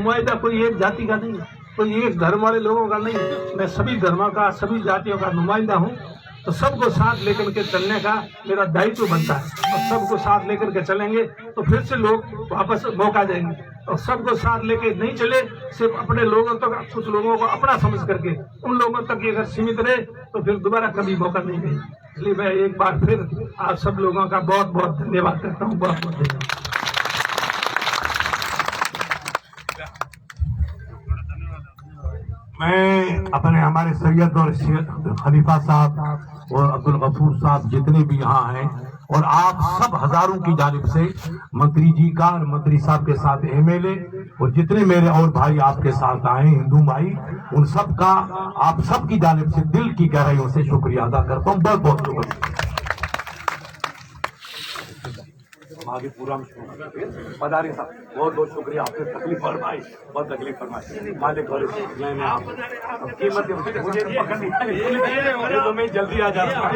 नुमाइंदा कोई एक जाति का नहीं, कोई एक धर्म वाले लोगों का नहीं, मैं सभी धर्मों का, सभी जातियों का नुमाइंदा हूँ। तो सबको साथ लेकर के चलने का मेरा दायित्व बनता है, और सबको साथ लेकर के चलेंगे तो फिर से लोग वापस मौका देंगे। और सबको साथ लेके नहीं चले, सिर्फ अपने लोगों तक, कुछ लोगों को अपना समझ करके उन लोगों तक अगर सीमित रहे तो फिर दोबारा कभी मौका नहीं देंगे। इसलिए मैं एक बार फिर आप सब लोगों का बहुत बहुत धन्यवाद करता हूँ। बहुत बहुत धन्यवाद। मैं अपने हमारे सैयद और खलीफा साहब और अब्दुल गफूर साहब जितने भी यहाँ हैं और आप सब हजारों की जानिब से मंत्री जी का और मंत्री साहब के साथ एमएलए और जितने मेरे और भाई आपके साथ आए हिंदू भाई, उन सब का आप सब की जानिब से दिल की गहराइयों से शुक्रिया अदा करता हूँ। बहुत बहुत शुक्रिया। आगे पूरा पधारे साहब, बहुत बहुत शुक्रिया। आपने तकलीफ फरमाई, बहुत तकलीफ फरमाई मालिक और मैंने आप कीमत मुझे पकड़नी तो मैं जल्दी आ जाता हूँ।